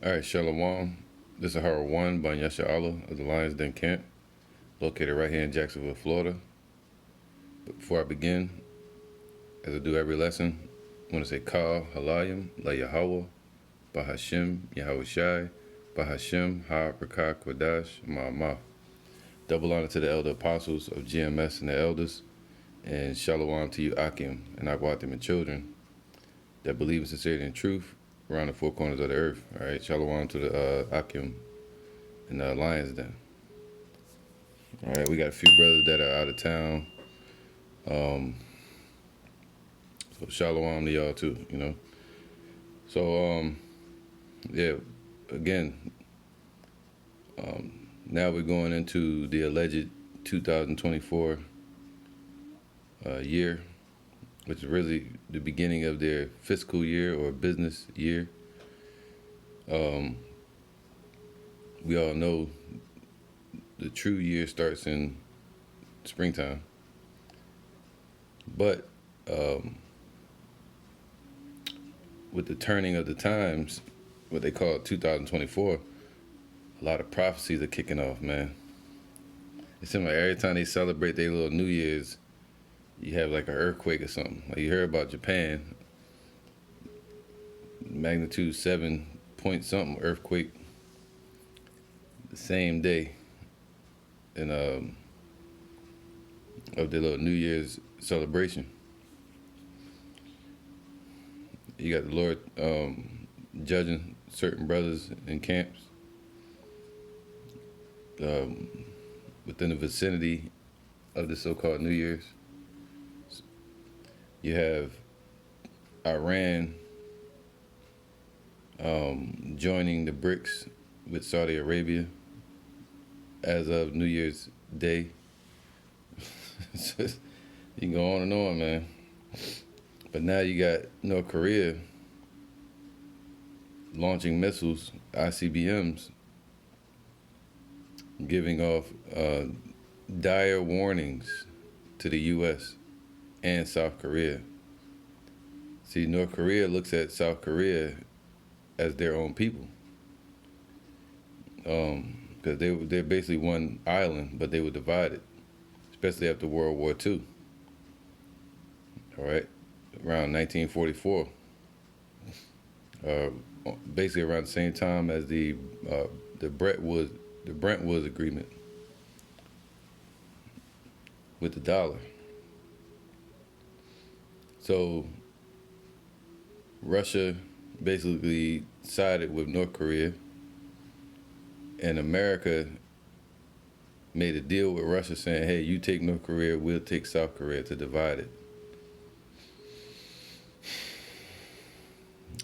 All right, Shalom. This is Hara 1 by Yasha Allah of the Lions Den Camp, located right here in Jacksonville, Florida. But before I begin, as I do every lesson, I want to say Ka Halayim La Yahweh, Bahashim Yahweh Shai, Bahashim Ha Rakah Kwadash Ma'amah. Double honor to the elder apostles of GMS and the elders, and Shalom to you Akim and Agwatim and children that believe in sincerity and truth around the four corners of the earth. All right, Shalom to the Akim and the Lions Den. All right, we got a few brothers that are out of town. So Shalom to y'all too, you know. So yeah, again, now we're going into the alleged 2024 year, which is really the beginning of their fiscal year or business year. We all know the true year starts in springtime, but with the turning of the times, what they call 2024, a lot of prophecies are kicking off, man. It seems like every time they celebrate their little New Year's, you have like an earthquake or something. Like you heard about Japan, magnitude 7 point something earthquake the same day, and of their little New Year's celebration. You got the Lord judging certain brothers in camps within the vicinity of the so-called New Year's. You have Iran joining the BRICS with Saudi Arabia as of New Year's Day. You can go on and on, man. But now you got North Korea launching missiles, ICBMs, giving off dire warnings to the U.S. and South Korea. See, North Korea looks at South Korea as their own people, because they're basically one island, but they were divided, especially after World War II. All right, around 1944, basically around the same time as the Brentwood Agreement with the dollar. So Russia basically sided with North Korea, and America made a deal with Russia saying, hey, you take North Korea, we'll take South Korea, to divide it.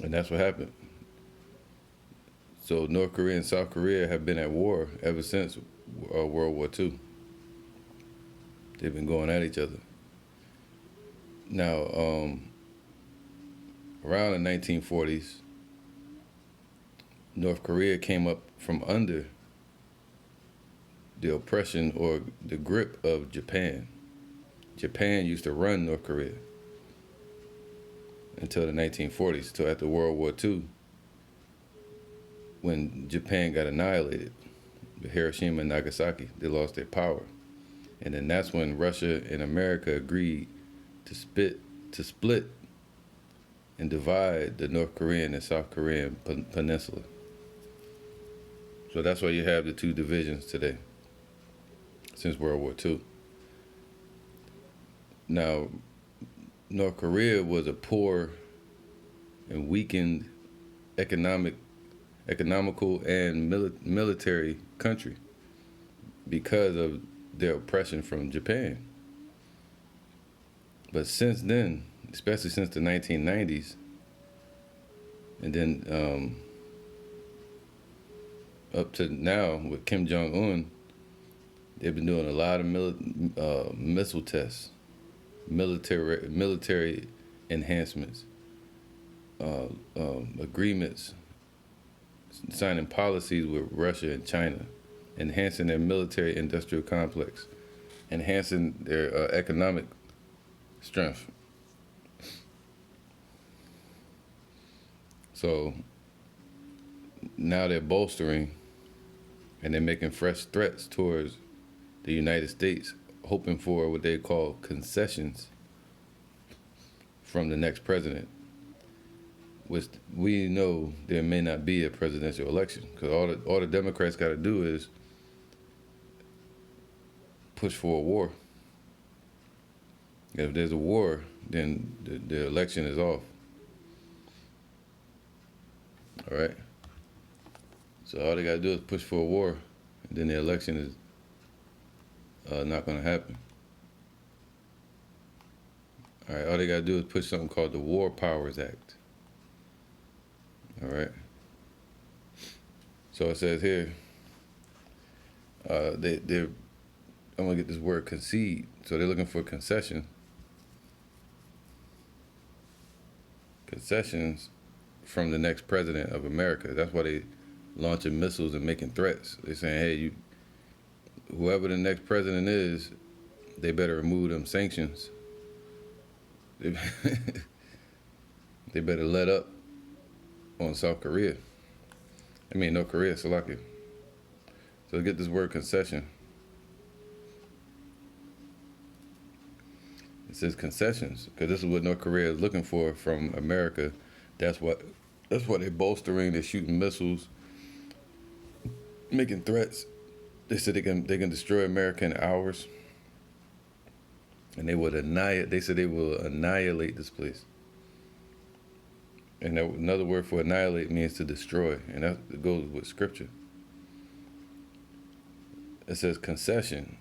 And that's what happened. So North Korea and South Korea have been at war ever since World War II. They've been going at each other. Now, around the 1940s, North Korea came up from under the oppression or the grip of Japan. Japan used to run North Korea until the 1940s, till after World War II, when Japan got annihilated, Hiroshima and Nagasaki, they lost their power. And then that's when Russia and America agreed to split and divide the North Korean and South Korean peninsula. So that's why you have the two divisions today, since World War II. Now, North Korea was a poor and weakened economical and military country because of their oppression from Japan. But since then, especially since the 1990s, and then up to now with Kim Jong-un, they've been doing a lot of missile tests, military enhancements, agreements, signing policies with Russia and China, enhancing their military industrial complex, enhancing their economic strength. So now they're bolstering and they're making fresh threats towards the United States, hoping for what they call concessions from the next president, which we know there may not be a presidential election, because all the Democrats got to do is push for a war. If there's a war, then the election is off. All right. So all they got to do is push for a war, and then the election is not going to happen. All right. All they got to do is push something called the War Powers Act. All right. So it says here, they're I'm gonna get this word concede. So they're looking for concessions from the next president of America. That's why they launching missiles and making threats. They're saying, hey, whoever the next president is, they better remove them sanctions. They better let up on South Korea. North Korea, Slovakia. So get this word concession. It says concessions, because this is what North Korea is looking for from America. That's what they're bolstering. They're shooting missiles, making threats. They said they can destroy America in hours, and they would annihilate. They said they will annihilate this place. And another word for annihilate means to destroy, and that goes with scripture. It says concession.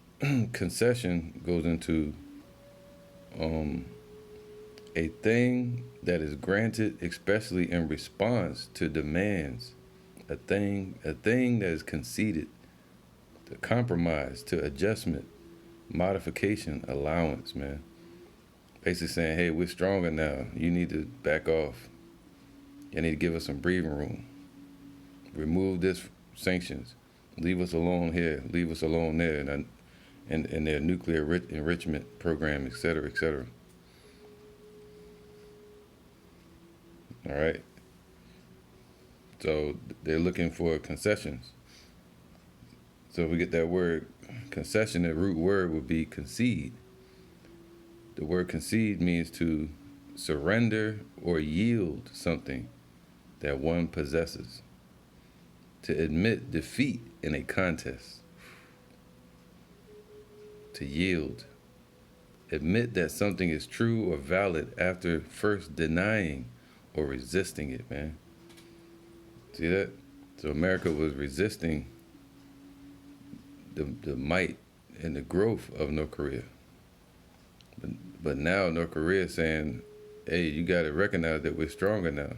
Concession goes into a thing that is granted especially in response to demands, a thing that is conceded, to compromise, to adjustment, modification, allowance, man. Basically saying, hey, we're stronger now. You need to back off. You need to give us some breathing room. Remove this sanctions. Leave us alone here. Leave us alone there. And their nuclear enrichment program, et cetera, et cetera. All right. So they're looking for concessions. So if we get that word concession, the root word would be concede. The word concede means to surrender or yield something that one possesses, to admit defeat in a contest, to yield, admit that something is true or valid after first denying or resisting it, man. See that? So America was resisting the might and the growth of North Korea. But now North Korea is saying, hey, you got to recognize that we're stronger now.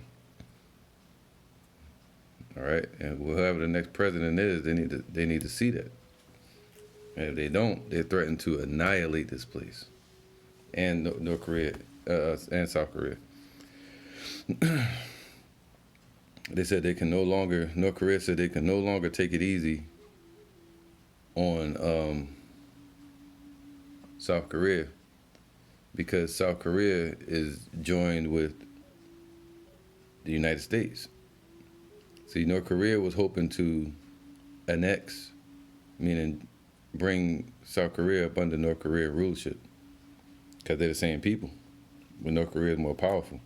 All right? And whoever the next president is, they need to see that. And if they don't, they're threatened to annihilate this place. And North Korea, and South Korea. They said North Korea said they can no longer take it easy on South Korea, because South Korea is joined with the United States. See, North Korea was hoping to annex, meaning bring South Korea up under North Korea rulership, because they're the same people, but North Korea is more powerful.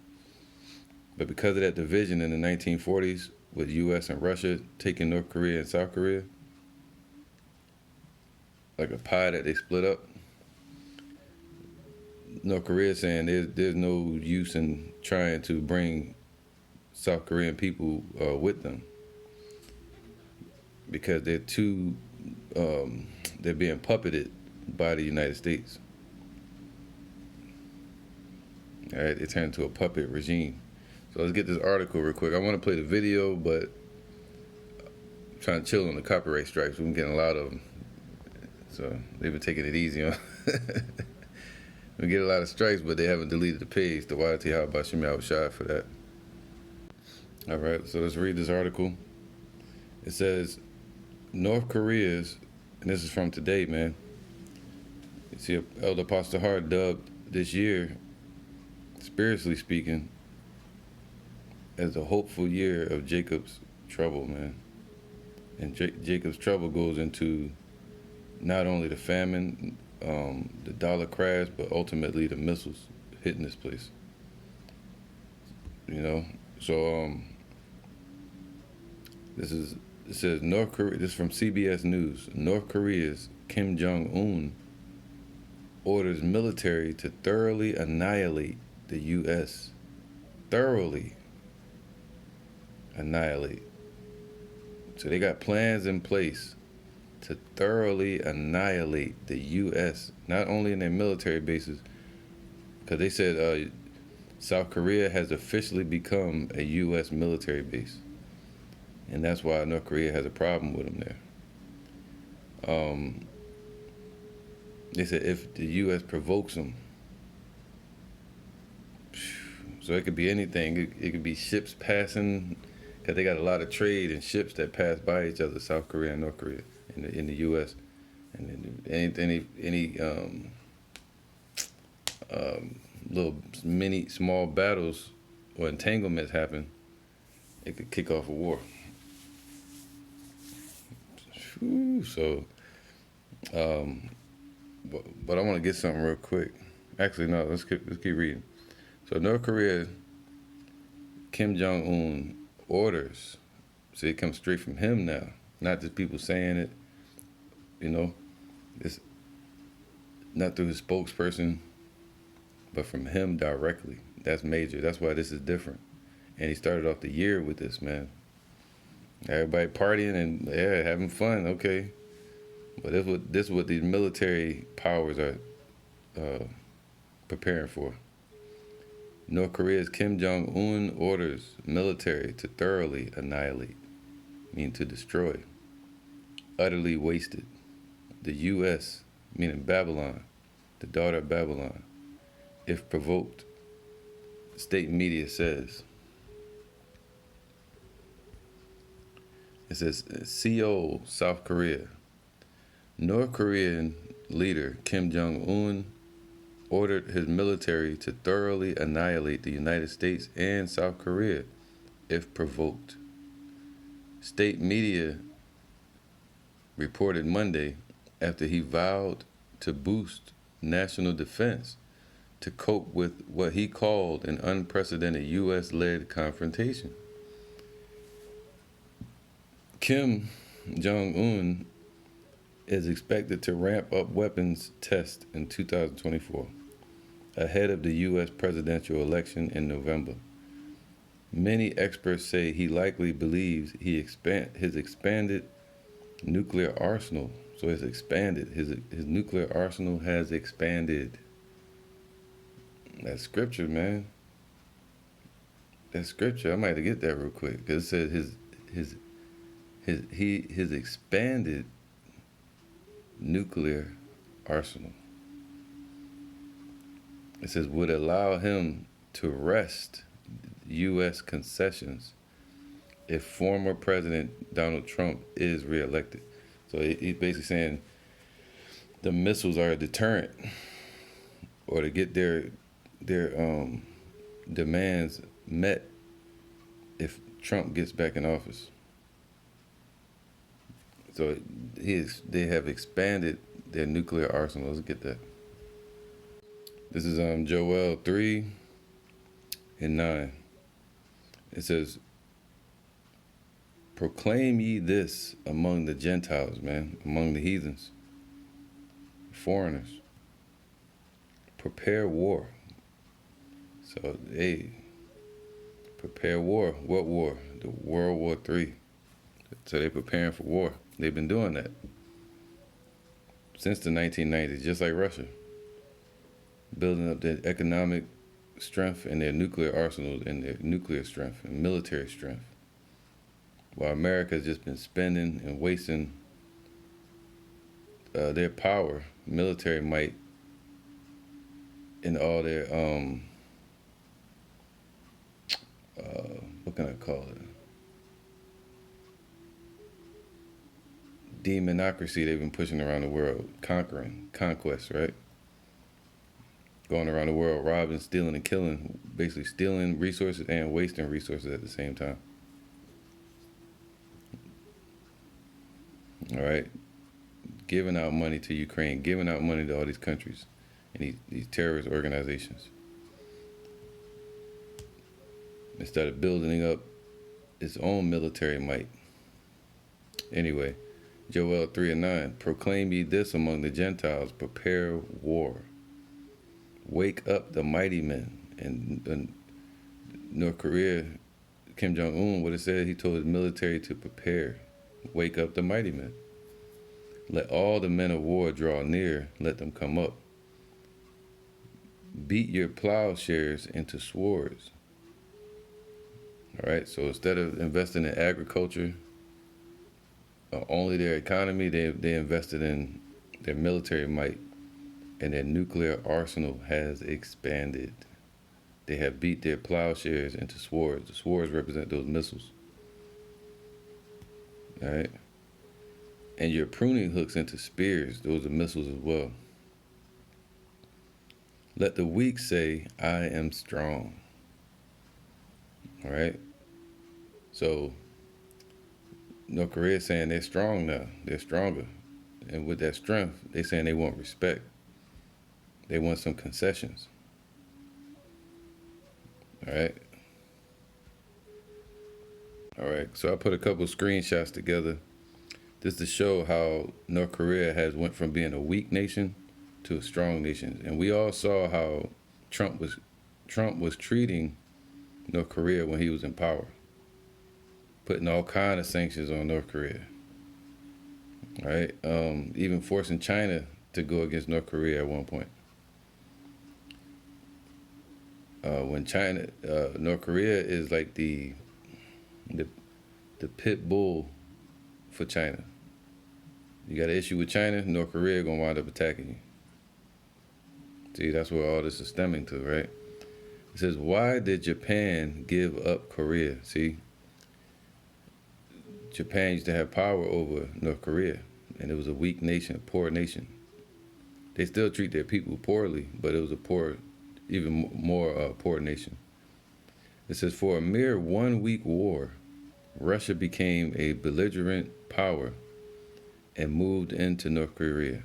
But because of that division in the 1940s with U.S. and Russia taking North Korea and South Korea, like a pie that they split up, North Korea is saying there's no use in trying to bring South Korean people with them, because they're being puppeted by the United States. All right, they turned into a puppet regime. So let's get this article real quick. I want to play the video, but I'm trying to chill on the copyright strikes. We've been getting a lot of them. So they've been taking it easy on. We get a lot of strikes, but they haven't deleted the page. The YT how about Shimmy, I was shy for that. All right, so let's read this article. It says, North Korea's, and this is from today, man. You see, Elder Apostle Hart dubbed this year, spiritually speaking, as a hopeful year of Jacob's trouble, man. And Jacob's trouble goes into not only the famine, the dollar crash, but ultimately the missiles hitting this place. You know, so it says North Korea. This is from CBS News. North Korea's Kim Jong Un orders military to thoroughly annihilate the U.S. Thoroughly annihilate. So they got plans in place to thoroughly annihilate the U.S. Not only in their military bases, because they said South Korea has officially become a U.S. military base, and that's why North Korea has a problem with them there. They said if the U.S. provokes them, so it could be anything. It could be ships passing, because they got a lot of trade and ships that pass by each other, South Korea and North Korea, in the U.S. And then any little small battles or entanglements happen, it could kick off a war. So, but I want to get something real quick. Actually, no, let's keep reading. So North Korea, Kim Jong Un orders. See, it comes straight from him now, not just people saying it. You know, it's not through his spokesperson, but from him directly. That's major. That's why this is different. And he started off the year with this, man. Everybody partying and having fun, okay. But this is what these military powers are preparing for. North Korea's Kim Jong-un orders military to thoroughly annihilate, meaning to destroy, utterly wasted. The U.S., meaning Babylon, the daughter of Babylon, if provoked, state media says. It says, Seoul, South Korea. North Korean leader Kim Jong-un ordered his military to thoroughly annihilate the United States and South Korea if provoked. State media reported Monday after he vowed to boost national defense to cope with what he called an unprecedented U.S.-led confrontation. Kim Jong-un is expected to ramp up weapons tests in 2024, ahead of the U.S. presidential election in November. Many experts say he likely believes his expanded nuclear arsenal. So it's expanded. His nuclear arsenal has expanded. That's scripture, man. That's scripture. I might have to get that real quick, because it says his expanded nuclear arsenal. It says would allow him to wrest U.S. concessions if former President Donald Trump is reelected. So he's basically saying the missiles are a deterrent, or to get their demands met if Trump gets back in office. So they have expanded their nuclear arsenal. Let's get that. This is Joel 3 and 9. It says, proclaim ye this among the Gentiles, man, among the heathens, foreigners. Prepare war. So, prepare war. What war? The World War III. So they're preparing for war. They've been doing that since the 1990s, just like Russia, building up their economic strength and their nuclear arsenals and their nuclear strength and military strength, while America has just been spending and wasting their power, military might, in all their what can I call it? Demonocracy they've been pushing around the world, conquest, right? Going around the world, robbing, stealing, and killing, basically stealing resources and wasting resources at the same time. all right, giving out money to Ukraine, giving out money to all these countries and these terrorist organizations, instead of building up its own military might. Anyway, Joel 3:9, proclaim ye this among the Gentiles, prepare war. Wake up the mighty men. And North Korea, Kim Jong-un, what it said, he told his military to prepare. Wake up the mighty men. Let all the men of war draw near, let them come up. Beat your plowshares into swords. All right, so instead of investing in agriculture, only their economy, they invested in their military might, and their nuclear arsenal has expanded. They have beat their plowshares into swords. The swords represent those missiles. All right, and your pruning hooks into spears. Those are missiles as well. Let the weak say, I am strong. All right, so North Korea is saying they're strong now. They're stronger. And with that strength, they're saying they want respect. They want some concessions. All right. All right. So I put a couple screenshots together just to show how North Korea has went from being a weak nation to a strong nation. And we all saw how Trump was treating North Korea when he was in power, putting all kind of sanctions on North Korea. All right, even forcing China to go against North Korea at one point. When North Korea is like the pit bull for China. You got an issue with China, North Korea gonna wind up attacking you. See, that's where all this is stemming to, right? It says, why did Japan give up Korea? See, Japan used to have power over North Korea, and it was a weak nation, a poor nation. They still treat their people poorly, but it was a poor, even more poor nation. It says, for a mere 1 week war, Russia became a belligerent power and moved into North Korea.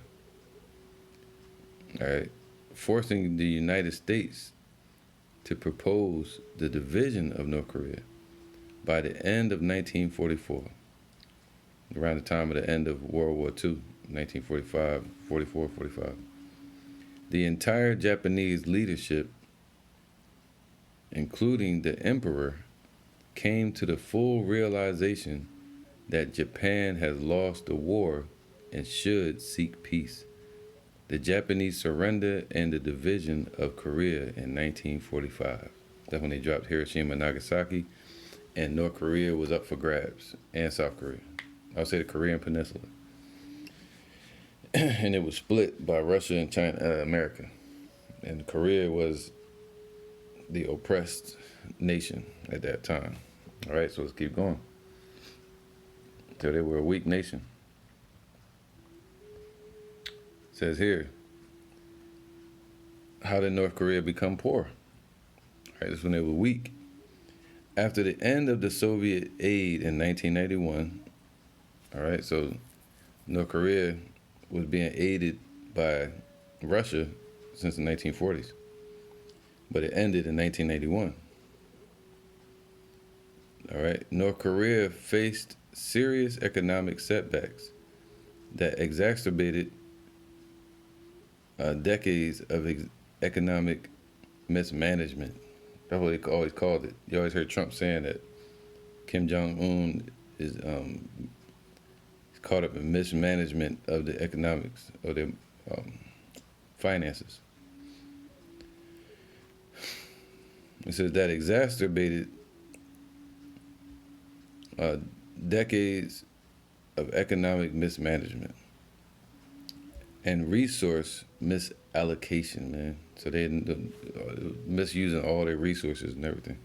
All right, forcing the United States to propose the division of North Korea by the end of 1944, around the time of the end of World War II, 1945, 44, 45. The entire Japanese leadership, including the emperor, came to the full realization that Japan has lost the war and should seek peace. The Japanese surrender and the division of Korea in 1945. That's when they dropped Hiroshima and Nagasaki, and North Korea was up for grabs, and South Korea. I'll say the Korean Peninsula. And it was split by Russia and China, America. And Korea was the oppressed nation at that time. All right, so let's keep going. So they were a weak nation. It says here, how did North Korea become poor? All right, this is when they were weak. After the end of the Soviet aid in 1991, all right, so North Korea was being aided by Russia since the 1940s, but it ended in 1981. All right, North Korea faced serious economic setbacks that exacerbated decades of economic mismanagement. That's what they always called it. You always heard Trump saying that Kim Jong-un is caught up in mismanagement of the economics, of their finances. It says that exacerbated decades of economic mismanagement and resource misallocation, man. So they misusing all their resources and everything.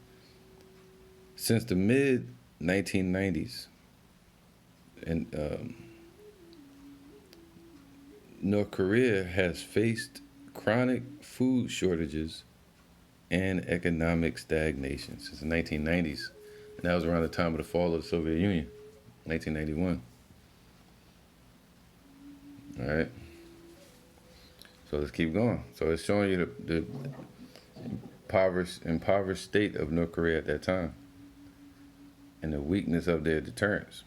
Since the mid 1990s, and North Korea has faced chronic food shortages and economic stagnation since the 1990s. And that was around the time of the fall of the Soviet Union, 1991. All right. So let's keep going. So it's showing you the impoverished state of North Korea at that time and the weakness of their deterrence.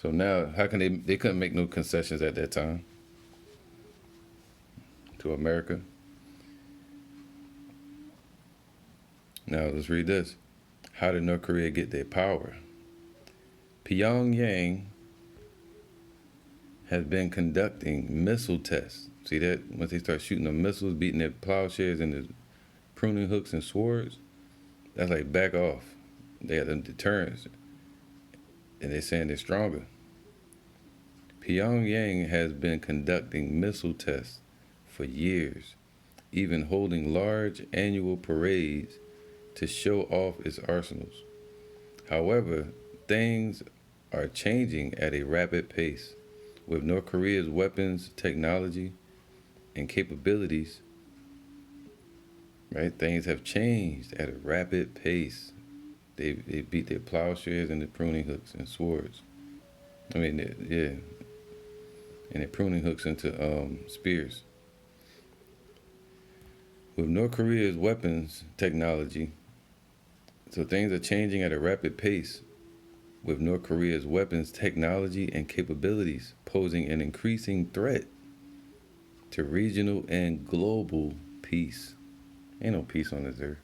So now, how can they couldn't make no concessions at that time to America. Now let's read this. How did North Korea get their power? Pyongyang has been conducting missile tests. See that? Once they start shooting the missiles, beating their plowshares and the pruning hooks and swords, that's like back off. They have them deterrence. And they're saying they're stronger. Pyongyang has been conducting missile tests for years, even holding large annual parades to show off its arsenals. However, things are changing at a rapid pace, with North Korea's weapons technology and capabilities. Right, things have changed at a rapid pace. They beat their plowshares and the pruning hooks and swords. I mean, yeah, and their pruning hooks into spears. With North Korea's weapons technology, so things are changing at a rapid pace with North Korea's weapons technology and capabilities posing an increasing threat to regional and global peace. Ain't no peace on this earth.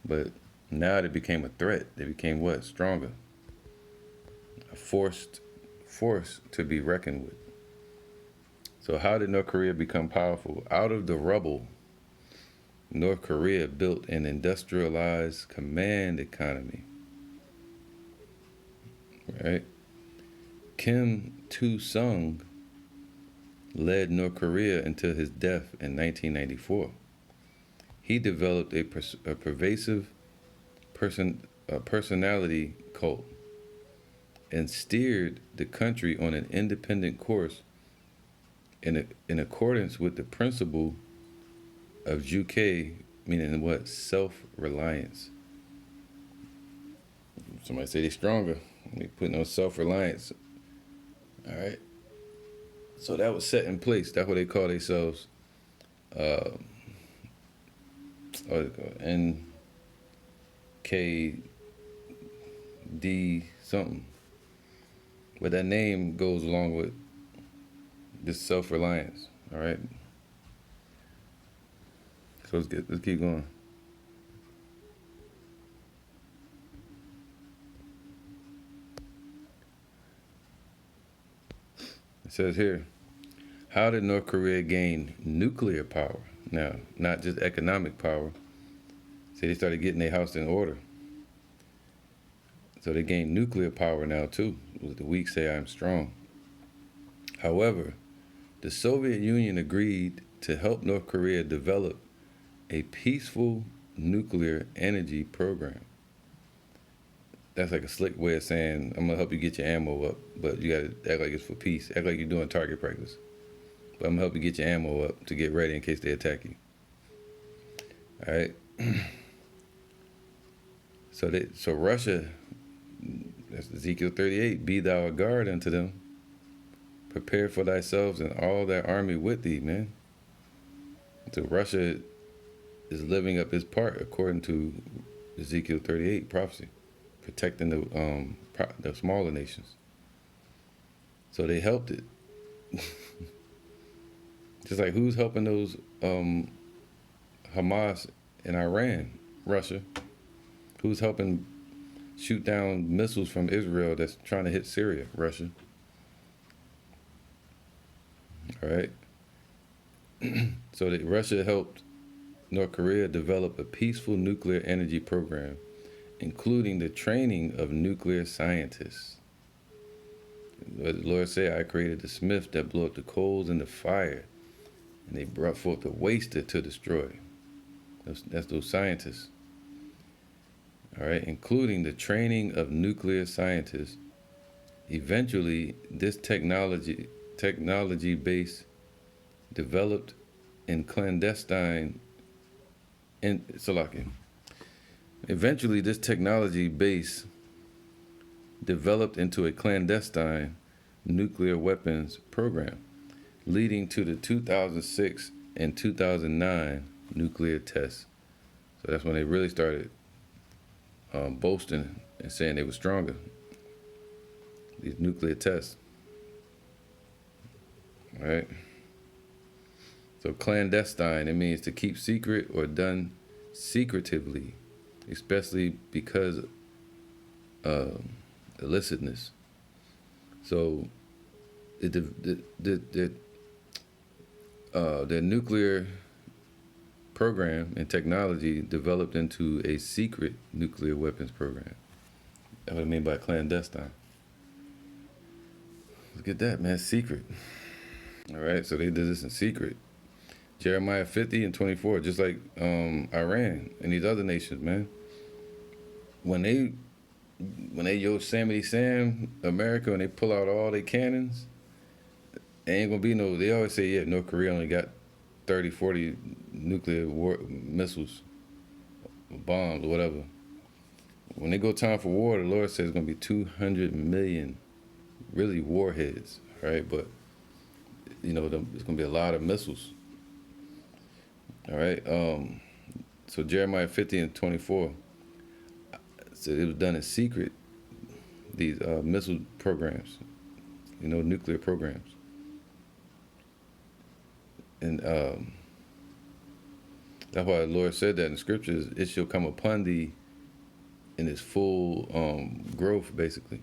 But now they became a threat. They became what? Stronger. A force to be reckoned with. So how did North Korea become powerful? Out of the rubble, North Korea built an industrialized command economy. Right? Kim Il-sung led North Korea until his death in 1994. He developed a pervasive personality cult and steered the country on an independent course in accordance with the principle of Juche, meaning what? Self-reliance. Somebody say they're stronger. They putting on self-reliance. All right. So that was set in place. That's what they call themselves. NKD something. But that name goes along with this self-reliance. All right. So let's keep going. It says here, how did North Korea gain nuclear power? Now, not just economic power. See, they started getting their house in order. So they gained nuclear power now too. The weak say I'm strong. However, the Soviet Union agreed to help North Korea develop a peaceful nuclear energy program. That's like a slick way of saying, I'm gonna help you get your ammo up, but you gotta act like it's for peace. Act like you're doing target practice. But I'm gonna help you get your ammo up to get ready in case they attack you. All right. So Russia, that's Ezekiel 38, be thou a guard unto them. Prepare for thyself and all that army with thee, man. So Russia is living up his part according to Ezekiel 38 prophecy, protecting the smaller nations. So they helped it. Just like who's helping those Hamas in Iran? Russia. Who's helping shoot down missiles from Israel that's trying to hit Syria? Russia. All right. So Russia helped North Korea develop a peaceful nuclear energy program, including the training of nuclear scientists. The Lord said, I created the smith that blew up the coals in the fire, and they brought forth the waster to destroy. That's those scientists. All right, including the training of nuclear scientists. Eventually, this technology base developed in clandestine in Salakia. Eventually, this technology base developed into a clandestine nuclear weapons program, leading to the 2006 and 2009 nuclear tests. So that's when they really started boasting and saying they were stronger. These nuclear tests. All right. So clandestine, it means to keep secret or done secretively, especially because of illicitness. So the nuclear program and technology developed into a secret nuclear weapons program. That's what I mean by clandestine. Look at that, man, secret. All right, so they did this in secret. Jeremiah 50 and 24, just like Iran and these other nations, man. When they Yosemite Sam, America, and they pull out all their cannons, ain't gonna be no, they always say, yeah, North Korea only got 30, 40 nuclear missiles, bombs, or whatever. When they go time for war, the Lord says it's gonna be 200 million, really, warheads, right? But, you know, it's gonna be a lot of missiles. All right, so Jeremiah 50 and 24, so it was done in secret, these missile programs, you know, nuclear programs. And that's why the Lord said that in the scriptures, it shall come upon thee in its full growth, basically.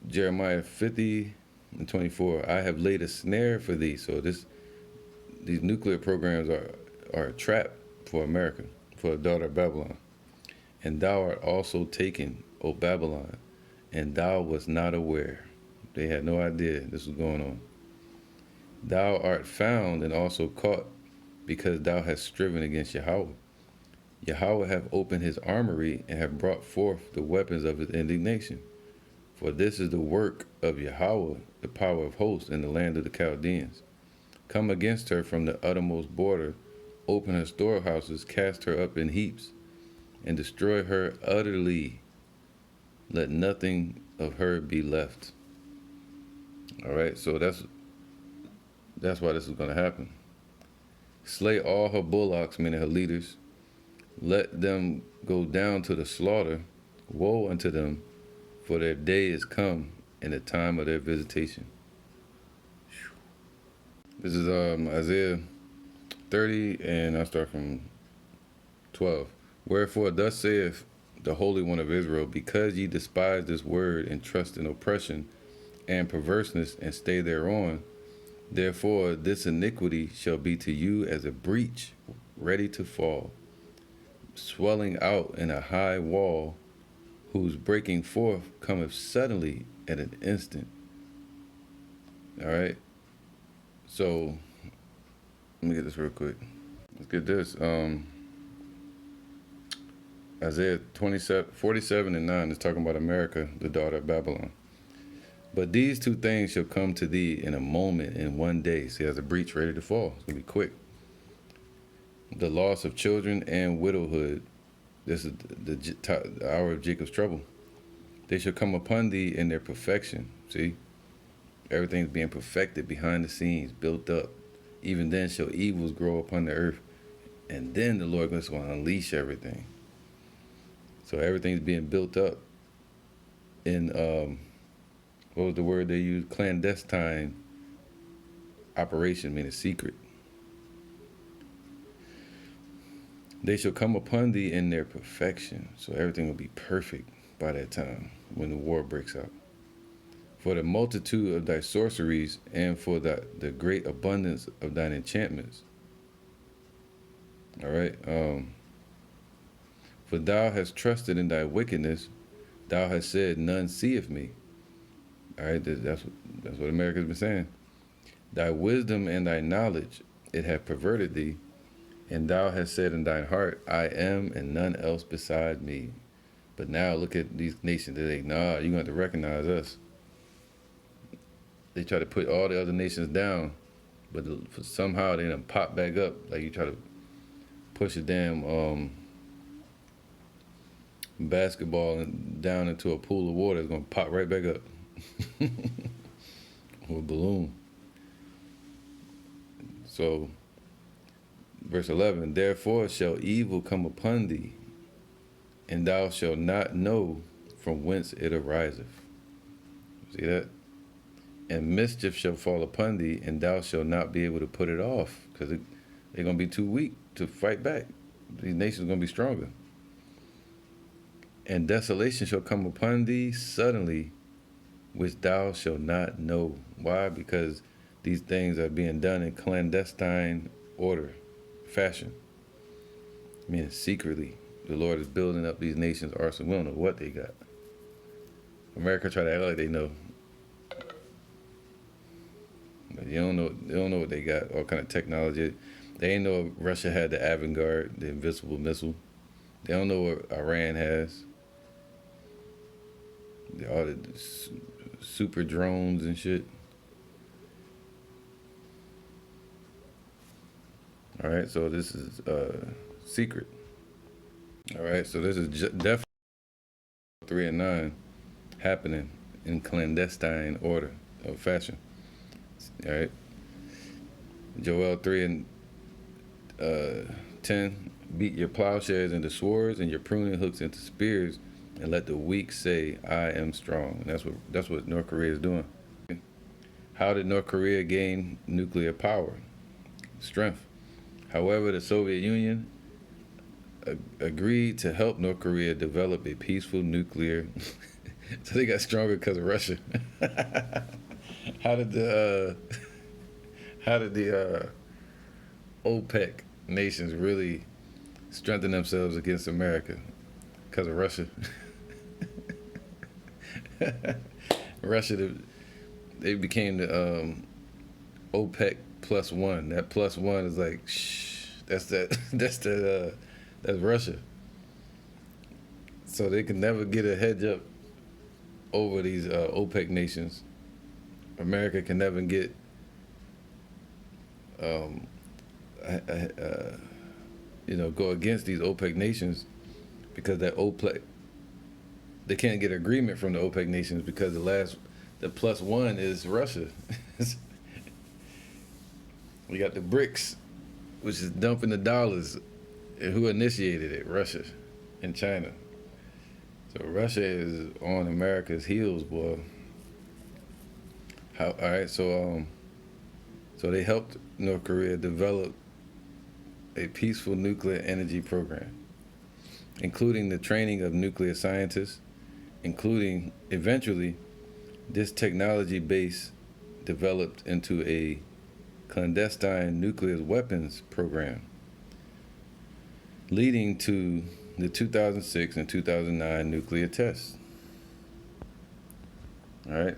Jeremiah 50 and 24, I have laid a snare for thee. So these nuclear programs are a trap for America, for the daughter of Babylon. And thou art also taken, O Babylon, and thou wast not aware. They had no idea this was going on. Thou art found and also caught, because thou hast striven against Yahweh. Yahweh hath opened his armory and have brought forth the weapons of his indignation. For this is the work of Yahweh, the power of hosts in the land of the Chaldeans. Come against her from the uttermost border, open her storehouses, cast her up in heaps, and destroy her utterly. Let nothing of her be left. All right, so that's why this is going to happen. Slay all her bullocks, meaning her leaders. Let them go down to the slaughter. Woe unto them, for their day is come, and the time of their visitation. This is Isaiah 30, and I'll start from 12. Wherefore thus saith the Holy One of Israel, because ye despise this word, and trust in oppression and perverseness, and stay thereon, therefore this iniquity shall be to you as a breach ready to fall, swelling out in a high wall, whose breaking forth cometh suddenly at an instant. All right. So let me get this real quick. Let's get this. Isaiah 47 and 9 is talking about America, the daughter of Babylon. But these two things shall come to thee in a moment, in one day. See, as a breach ready to fall. It's going to be quick. The loss of children and widowhood. This is the hour of Jacob's trouble. They shall come upon thee in their perfection. See? Everything's being perfected behind the scenes, built up. Even then shall evils grow upon the earth. And then the Lord is going to unleash everything. So everything's being built up in, what was the word they used? Clandestine operation, meaning secret. They shall come upon thee in their perfection. So everything will be perfect by that time when the war breaks out. For the multitude of thy sorceries, and for the great abundance of thine enchantments. All right. For thou hast trusted in thy wickedness, thou hast said, none seeth me. All right, that's what America's been saying. Thy wisdom and thy knowledge, it hath perverted thee, and thou hast said in thine heart, I am, and none else beside me. But now look at these nations. They're like, nah, you're going to have to recognize us. They try to put all the other nations down, but somehow they done pop back up. Like you try to push a damn basketball and down into a pool of water, it's gonna pop right back up. Or a balloon. So, verse 11, therefore shall evil come upon thee, and thou shalt not know from whence it ariseth. See that? And mischief shall fall upon thee, and thou shalt not be able to put it off, because they're going to be too weak to fight back. These nations are going to be stronger. And desolation shall come upon thee suddenly, which thou shalt not know. Why? Because these things are being done in clandestine order, fashion. Meaning secretly. The Lord is building up these nations' arsenal. We don't know what they got. America try to act like they know. But they don't know what they got, all kind of technology. They ain't know Russia had the Avangard, the invisible missile. They don't know what Iran has. All the super drones and shit. All right, so this is secret. All right, so this is definitely 3 and 9 happening in clandestine order of fashion. All right, Joel 3 and 10, beat your plowshares into swords and your pruning hooks into spears, and let the weak say, I am strong. And that's what North Korea is doing. How did North Korea gain nuclear power? Strength. However, the Soviet Union agreed to help North Korea develop a peaceful nuclear. So they got stronger because of Russia. How did the OPEC nations really strengthen themselves against America? Because of Russia. Russia, they became the OPEC plus one. That plus one is like, shh, that's Russia. So they can never get a hedge up over these OPEC nations. America can never get go against these OPEC nations, because that OPEC, they can't get agreement from the OPEC nations because the plus one is Russia. We got the BRICS, which is dumping the dollars. And who initiated it? Russia and China. So Russia is on America's heels, boy. All right, so they helped North Korea develop a peaceful nuclear energy program, including the training of nuclear scientists, including eventually this technology base developed into a clandestine nuclear weapons program, leading to the 2006 and 2009 nuclear tests. All right.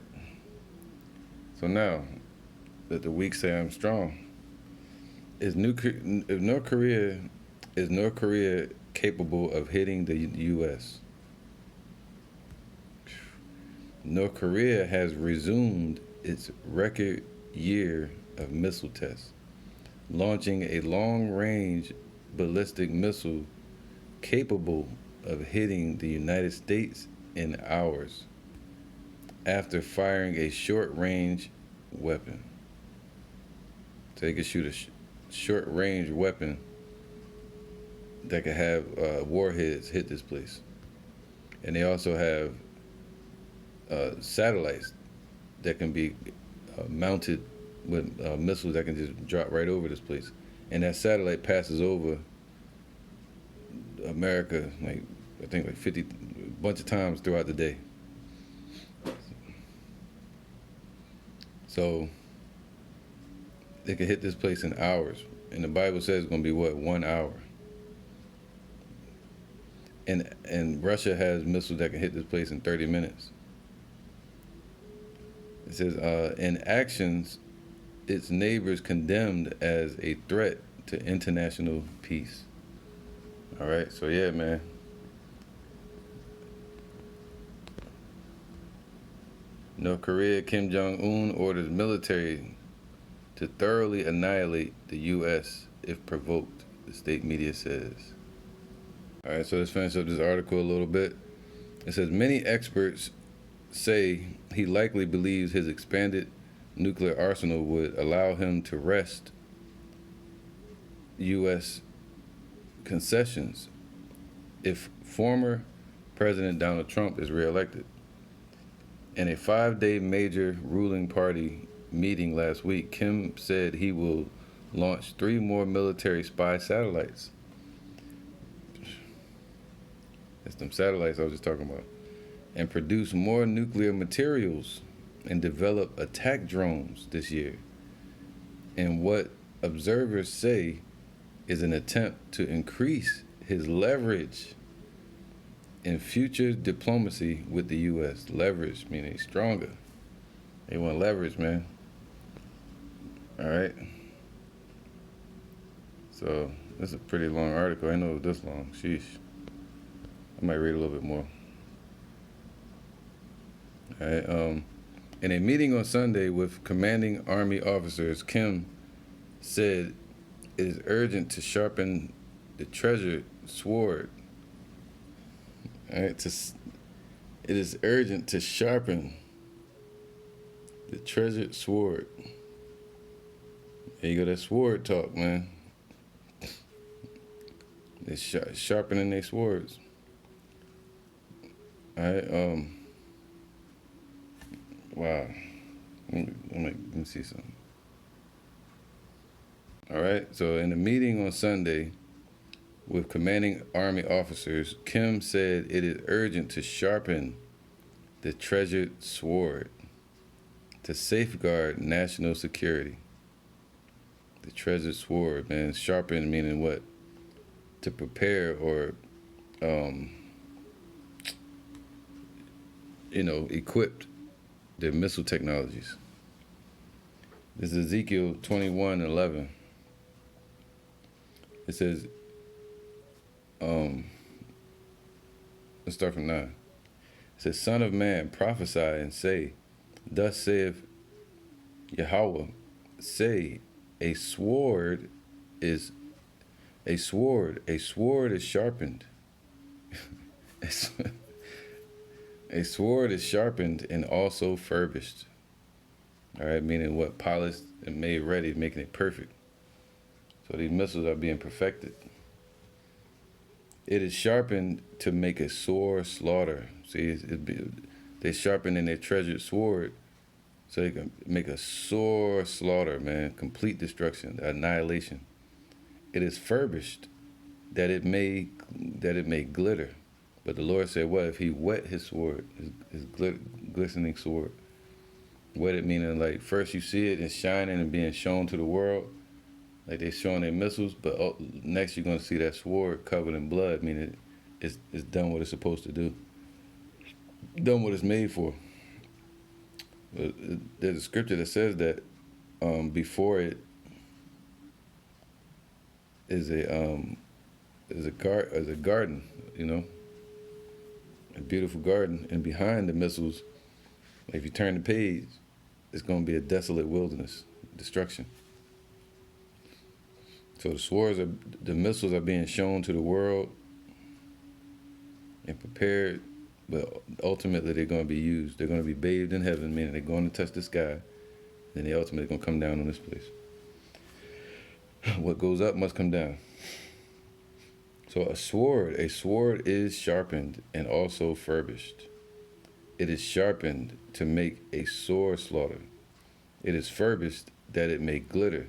So now that the weak say I'm strong, is North Korea capable of hitting the U.S.? North Korea has resumed its record year of missile tests, launching a long-range ballistic missile capable of hitting the United States in hours after firing a short-range weapon. So they could shoot a short-range weapon that could have warheads hit this place. And they also have satellites that can be mounted with missiles that can just drop right over this place. And that satellite passes over America, I think 50, a bunch of times throughout the day. So they can hit this place in hours. And the Bible says it's going to be, 1 hour. And Russia has missiles that can hit this place in 30 minutes. It says, in actions, its neighbors condemned as a threat to international peace. All right, so yeah, man. North Korea, Kim Jong-un orders military to thoroughly annihilate the U.S. if provoked, the state media says. All right, so let's finish up this article a little bit. It says many experts say he likely believes his expanded nuclear arsenal would allow him to wrest U.S. concessions if former President Donald Trump is reelected. In a 5-day major ruling party meeting last week, Kim said he will launch 3 more military spy satellites. That's them satellites I was just talking about. And produce more nuclear materials and develop attack drones this year. And what observers say is an attempt to increase his leverage in future diplomacy with the U.S. Leverage, meaning stronger. They want leverage, man. All right. So this is a pretty long article. I didn't know it was this long. Sheesh. I might read a little bit more. All right. In a meeting on Sunday with commanding Army officers, Kim said it is urgent to sharpen the treasured sword. All right. It is urgent to sharpen the treasured sword. There you go, that sword talk, man. They're sharpening their swords. All right. Wow. Let me see something. All right. So in the meeting on Sunday with commanding Army officers, Kim said it is urgent to sharpen the treasured sword to safeguard national security. The treasured sword, man. Sharpen meaning what? To prepare or, equipped their missile technologies. This is Ezekiel 21:11. It says, let's start from 9. It says, Son of man, prophesy and say, thus saith Yahweh, say, a sword is sharpened. A sword is sharpened and also furbished. All right, meaning what? Polished and made ready, making it perfect. So these missiles are being perfected. It is sharpened to make a sore slaughter. See, they're sharpening their treasured sword so they can make a sore slaughter, man. Complete destruction, annihilation. It is furbished that it may glitter. But the Lord said, what if he wet his sword, his glistening sword? Wet it meaning like first you see it and shining and being shown to the world, like they're showing their missiles, but next you're going to see that sword covered in blood, meaning it's done what it's supposed to do. Done what it's made for. There's a scripture that says that before it is a garden, a beautiful garden, and behind the missiles, if you turn the page, it's going to be a desolate wilderness, destruction. So the missiles are being shown to the world and prepared, but ultimately they're going to be used. They're going to be bathed in heaven, meaning they're going to touch the sky, and they ultimately going to come down on this place. What goes up must come down. So a sword is sharpened and also furbished. It is sharpened to make a sore slaughter. It is furbished that it may glitter.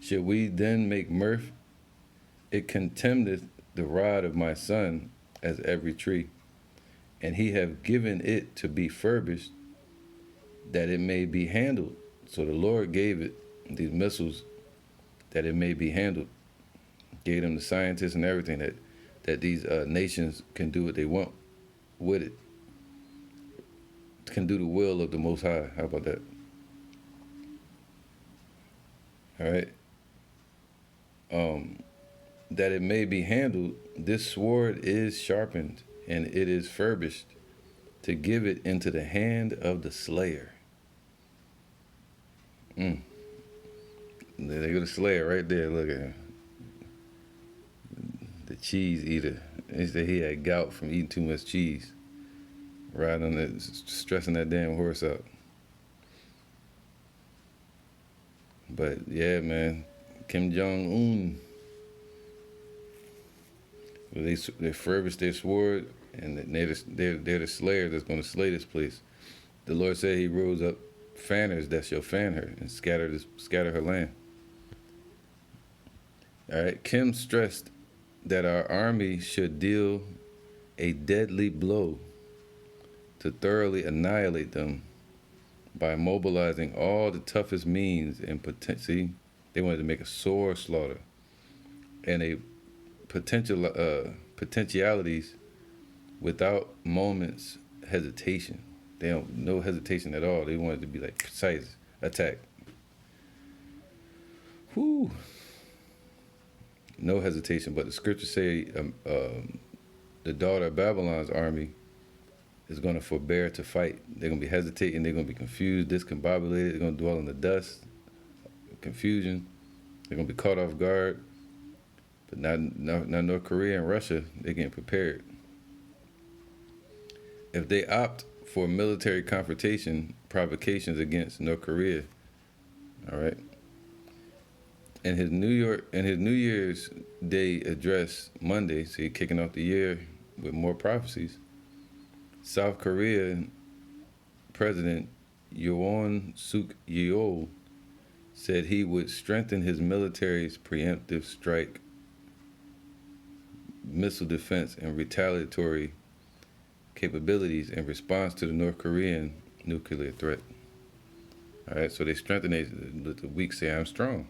Should we then make mirth? It contemneth the rod of my son as every tree, and he have given it to be furbished that it may be handled. So the Lord gave it these missiles that it may be handled. Gave them the scientists and everything that these nations can do what they want with it. Can do the will of the Most High. How about that? All right. That it may be handled, this sword is sharpened and it is furbished to give it into the hand of the slayer. There go the slayer right there. Look at him. cheese eater. He said he had gout from eating too much cheese. Riding on that, stressing that damn horse out. But yeah, man, Kim Jong Un. They furbished their sword, and they're the slayer that's going to slay this place. The Lord said He rose up fanners that shall fan her and scatter her land. All right, Kim stressed that our army should deal a deadly blow to thoroughly annihilate them by mobilizing all the toughest means and potency. They wanted to make a sore slaughter and a potentialities without moments hesitation. They don't no hesitation at all. They wanted to be like precise attack. Whew. No hesitation. But the scriptures say the daughter of Babylon's army is going to forbear to fight. They're going to be hesitating. They're going to be confused, discombobulated. They're going to dwell in the dust, confusion. They're going to be caught off guard. But not North Korea and Russia, they're getting prepared. If they opt for military confrontation, provocations against North Korea, all right. In his New Year's Day address Monday, so he's kicking off the year with more prophecies. South Korea President Yoon Suk Yeol said he would strengthen his military's preemptive strike, missile defense, and retaliatory capabilities in response to the North Korean nuclear threat. All right, so they strengthen it. The weak say, I'm strong.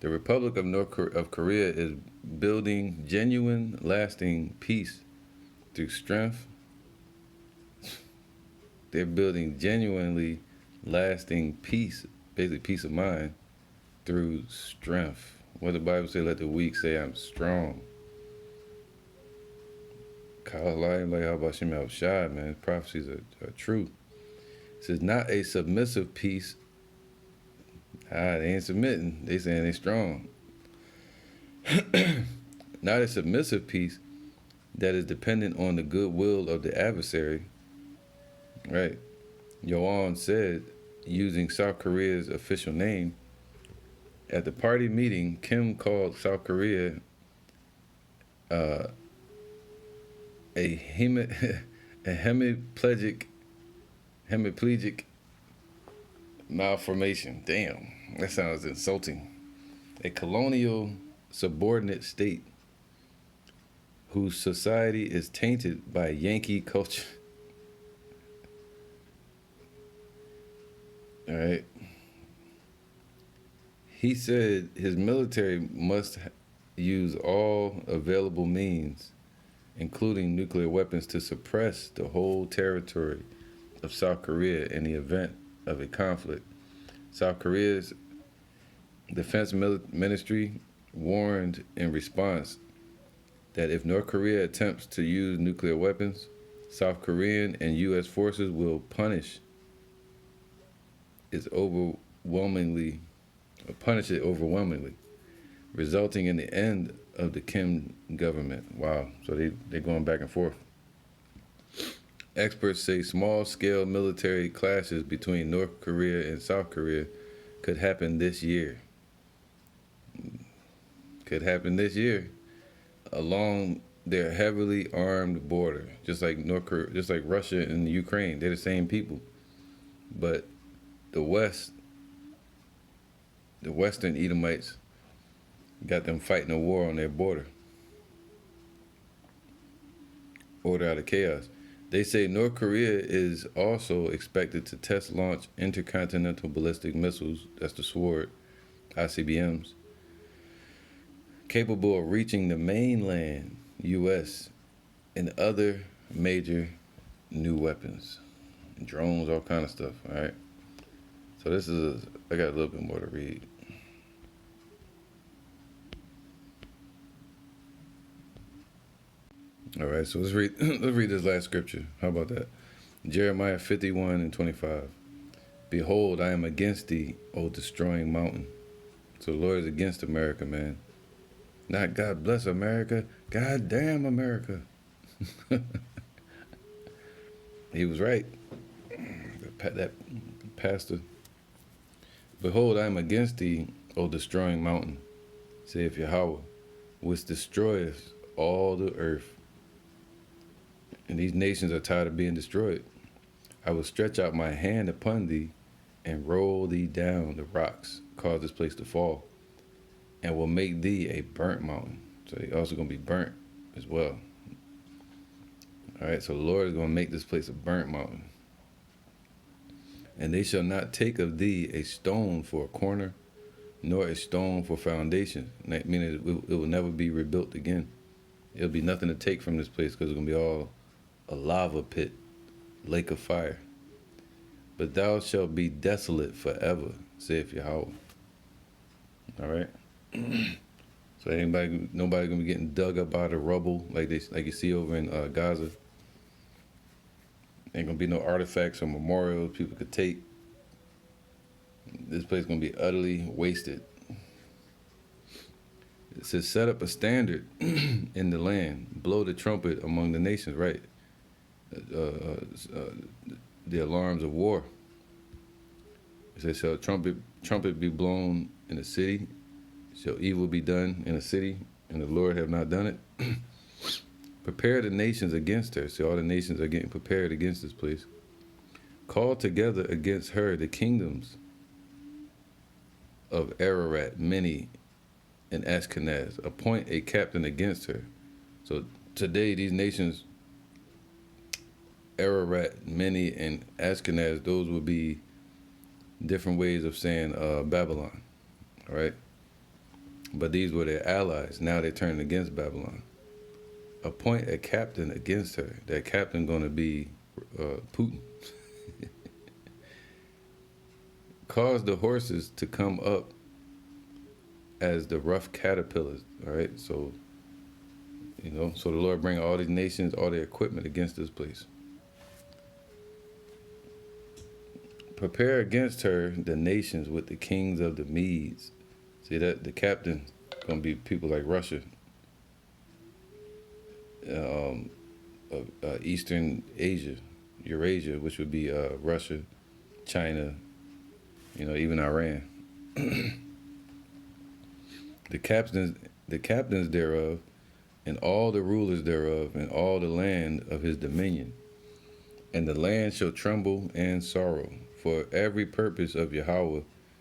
The Republic of Korea is building genuine, lasting peace through strength. They're building genuinely lasting peace, basically peace of mind, through strength. What the Bible say, let the weak say, I'm strong. Like how about Shem Shai, man? Prophecies are true. It says, not a submissive peace. They ain't submitting. They saying they strong. Not a submissive peace that is dependent on the goodwill of the adversary. Right. Yoon said, using South Korea's official name, at the party meeting, Kim called South Korea a hemiplegic malformation. Damn, that sounds insulting. A colonial subordinate state whose society is tainted by Yankee culture. All right. He said his military must use all available means, including nuclear weapons, to suppress the whole territory of South Korea in the event of a conflict. South Korea's defense ministry warned in response that if North Korea attempts to use nuclear weapons, South Korean and U.S. forces will punish it overwhelmingly, resulting in the end of the Kim government. Wow, so they're going back and forth. Experts say small-scale military clashes between North Korea and South Korea could happen this year. Along their heavily armed border, just like Russia and Ukraine. They're the same people, but the Western Edomites got them fighting a war on their border. Order out of chaos. They say North Korea is also expected to test launch intercontinental ballistic missiles, that's the SWORD, ICBMs, capable of reaching the mainland U.S. and other major new weapons, drones, all kind of stuff, all right? So I got a little bit more to read. All right, so let's read this last scripture. How about that? Jeremiah 51:25. Behold, I am against thee, O destroying mountain. So the Lord is against America, man. Not God bless America, God damn America. He was right. That pastor. Behold, I am against thee, O destroying mountain, saith Yahweh, which destroyeth all the earth. And these nations are tired of being destroyed. I will stretch out my hand upon thee and roll thee down the rocks, cause this place to fall, and will make thee a burnt mountain. So they also going to be burnt as well. All right, so the Lord is going to make this place a burnt mountain. And they shall not take of thee a stone for a corner, nor a stone for foundation, meaning it will never be rebuilt again. It'll be nothing to take from this place because it's going to be all a lava pit, lake of fire. But thou shalt be desolate forever, saith Yahweh. All right? So nobody going to be getting dug up out of rubble like you see over in Gaza. Ain't going to be no artifacts or memorials people could take. This place is going to be utterly wasted. It says, set up a standard in the land, blow the trumpet among the nations, right? The alarms of war. It says, shall trumpet be blown in the city? Shall evil be done in a city, and the Lord have not done it? Prepare the nations against her. See, all the nations are getting prepared against this place. Call together against her the kingdoms of Ararat, Mini, and Ashkenaz. Appoint a captain against her. So today, these nations, Ararat, Mini, and Ashkenaz, those would be different ways of saying Babylon, all right? But these were their allies. Now they're turning against Babylon. Appoint a captain against her. That captain going to be Putin. Cause the horses to come up as the rough caterpillars, all right? So, so the Lord bring all these nations, all their equipment against this place. Prepare against her the nations with the kings of the Medes. See that the captain going to be people like Russia, Eastern Asia, Eurasia, which would be Russia, China, even Iran. The captains thereof, and all the rulers thereof, and all the land of his dominion. And the land shall tremble and sorrow, for every purpose of Yahweh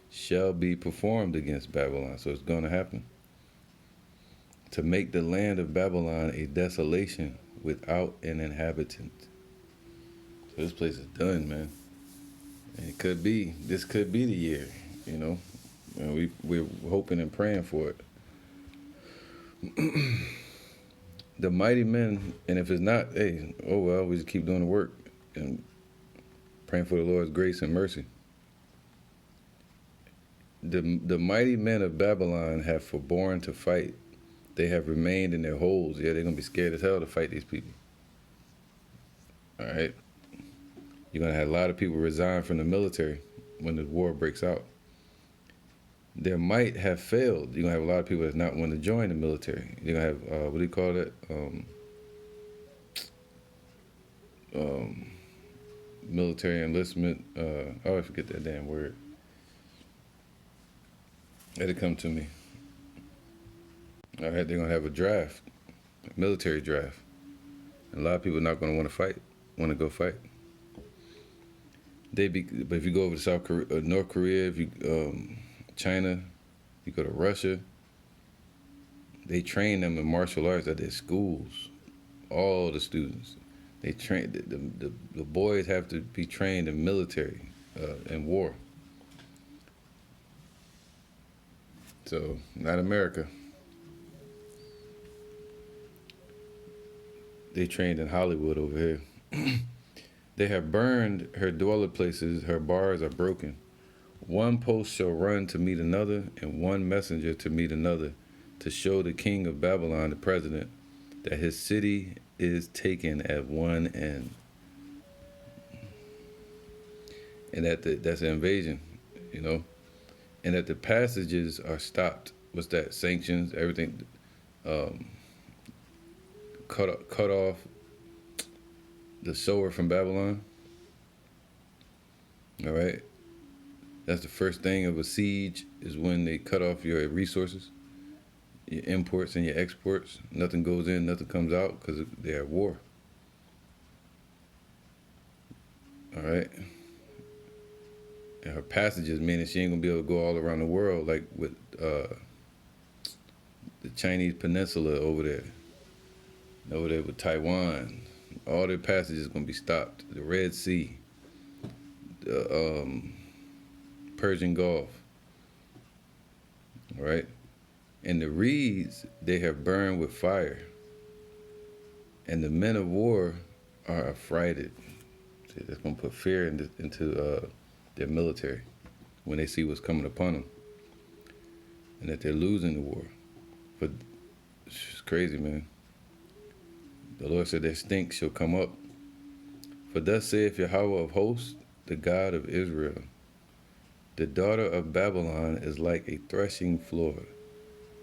shall be performed against Babylon. So it's going to happen. To make the land of Babylon a desolation without an inhabitant. So this place is done, man. And this could be the year, And we're hoping and praying for it. The mighty men, and if it's not, hey, oh well, we just keep doing the work and praying for the Lord's grace and mercy. The mighty men of Babylon have forborne to fight. They have remained in their holes. Yeah, they're going to be scared as hell to fight these people. All right? You're going to have a lot of people resign from the military when the war breaks out. Their might have failed. You're going to have a lot of people that's not want to join the military. You're going to have, what do you call that? Military enlistment. I forget that damn word. It'll come to me. All right, they're going to have a draft, a military draft. And a lot of people are not going to want to go fight. But if you go over to North Korea, if you China, you go to Russia, they train them in martial arts at their schools. All the students, they train. The boys have to be trained in military and war. So not America. They trained in Hollywood over here. They have burned her dwelling places, her bars are broken. One post shall run to meet another, and one messenger to meet another, to show the king of Babylon, the president, that his city is taken at one end. And that's an invasion, and that the passages are stopped. What's that? Sanctions, everything, um, cut off the sower from Babylon. All right, that's the first thing of a siege is when they cut off your resources, your imports and your exports. Nothing goes in, nothing comes out because they're at war. All right. And her passages meaning she ain't gonna be able to go all around the world like with the Chinese peninsula over there with Taiwan. All their passages gonna be stopped. The Red Sea, the Persian Gulf. All right. And the reeds they have burned with fire, and the men of war are affrighted. See, that's gonna put fear into their military when they see what's coming upon them, and that they're losing the war. But it's crazy, man. The Lord said their stink shall come up. For thus saith Yahweh of hosts, the God of Israel, the daughter of Babylon is like a threshing floor.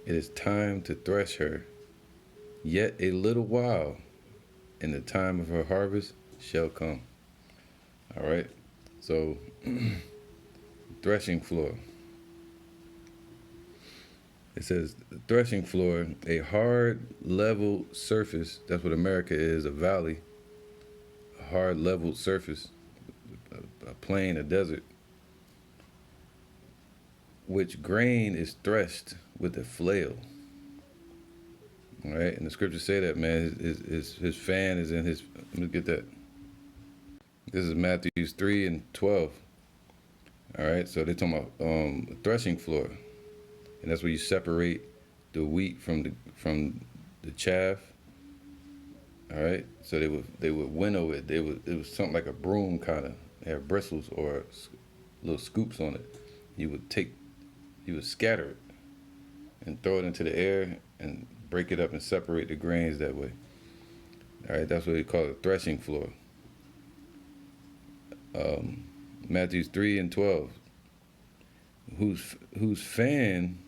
It is time to thresh her. Yet a little while, and the time of her harvest shall come. All right. So, threshing floor. It says threshing floor, a hard, level surface. That's what America is, a valley. A hard, leveled surface, a plain, a desert, which grain is threshed with a flail. All right, and the scriptures say that, man, his fan is in his, let me get that. This is Matthew 3 and 12. All right, so they're talking about threshing floor. And that's where you separate the wheat from the chaff. All right, so they would winnow it. It was something like a broom kind of. They have bristles or little scoops on it. You would scatter it and throw it into the air and break it up and separate the grains that way. All right, that's what they call a threshing floor. Matthew 3 and 12. Whose fan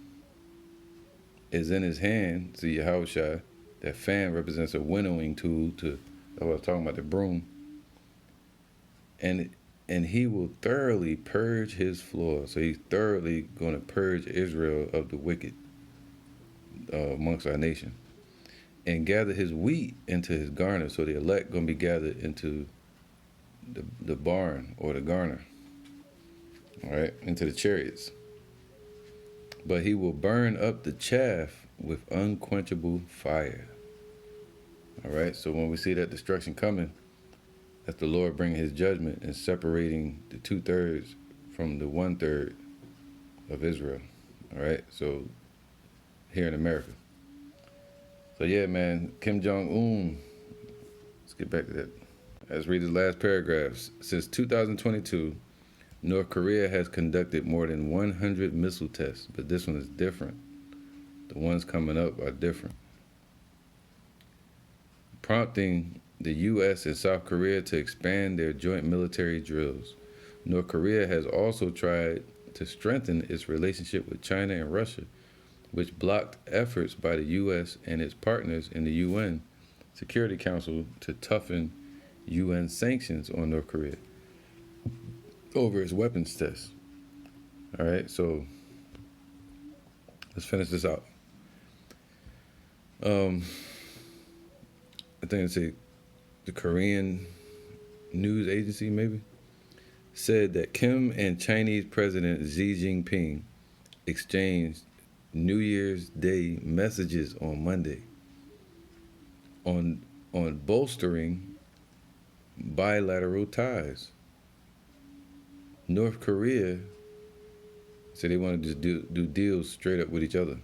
is in his hand, see Yahushua, that fan represents a winnowing tool to, I was talking about the broom. And he will thoroughly purge his floor. So he's thoroughly going to purge Israel of the wicked amongst our nation. And gather his wheat into his garner. So the elect going to be gathered into the barn or the garner. All right, into the chariots. But he will burn up the chaff with unquenchable fire. All right, so when we see that destruction coming, that's the Lord bringing his judgment and separating the 2/3 from the 1/3 of Israel. All right, so here in America. So yeah, man, Kim Jong-un, let's get back to that. Let's read the last paragraphs. Since 2022, North Korea has conducted more than 100 missile tests, but this one is different. The ones coming up are different. Prompting the U.S. and South Korea to expand their joint military drills. North Korea has also tried to strengthen its relationship with China and Russia, which blocked efforts by the U.S. and its partners in the UN Security Council to toughen UN sanctions on North Korea over its weapons tests. All right, so let's finish this out. I think it's the Korean news agency maybe said that Kim and Chinese President Xi Jinping exchanged New Year's Day messages on Monday on bolstering bilateral ties. North Korea said they want to just do deals straight up with each other.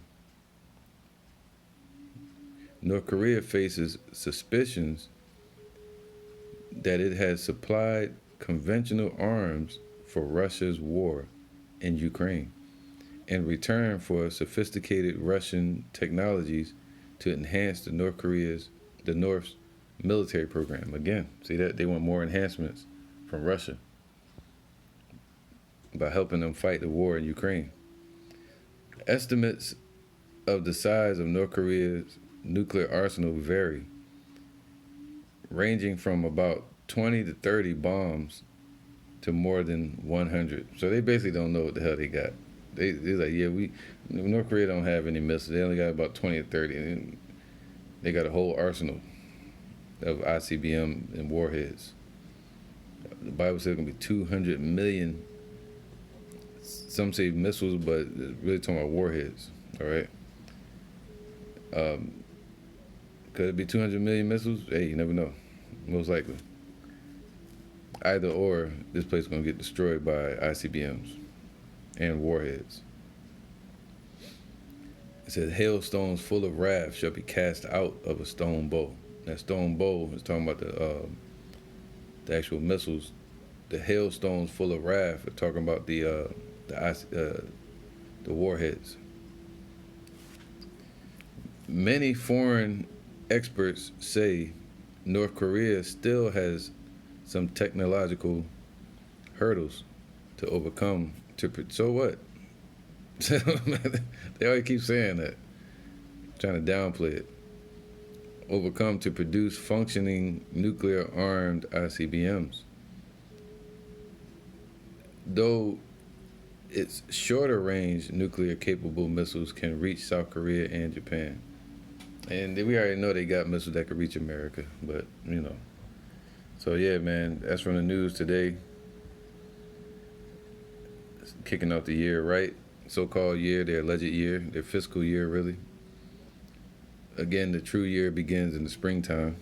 North Korea faces suspicions that it has supplied conventional arms for Russia's war in Ukraine in return for sophisticated Russian technologies to enhance the North's military program. Again, see that they want more enhancements from Russia by helping them fight the war in Ukraine. Estimates of the size of North Korea's nuclear arsenal vary, ranging from about 20 to 30 bombs to more than 100. So they basically don't know what the hell they got. They're like, yeah, North Korea don't have any missiles. They only got about 20 or 30. And they got a whole arsenal of ICBM and warheads. The Bible says it's going to be 200 million. Some say missiles, but it's really talking about warheads. All right. Could it be 200 million missiles? Hey, you never know. Most likely. Either or, this place is going to get destroyed by ICBMs and warheads. It says, hailstones full of wrath shall be cast out of a stone bow. That stone bow is talking about the actual missiles. The hailstones full of wrath are talking about the warheads. Many foreign experts say North Korea still has some technological hurdles to overcome. So what? They always keep saying that, trying to downplay it. Overcome to produce functioning nuclear-armed ICBMs. Though its shorter-range nuclear-capable missiles can reach South Korea and Japan. And we already know they got missiles that could reach America, but, you know. So, yeah, man, that's from the news today. It's kicking off the year, right? So-called year, their alleged year, their fiscal year, really. Again, the true year begins in the springtime.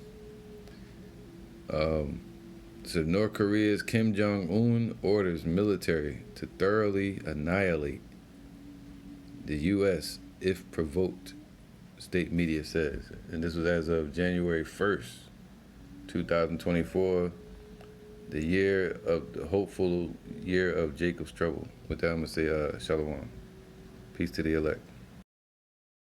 So North Korea's Kim Jong-un orders military to thoroughly annihilate the U.S. if provoked, state media says. And this was as of January 1st, 2024, the hopeful year of Jacob's trouble. With that, I'm going to say shalom. Peace to the elect.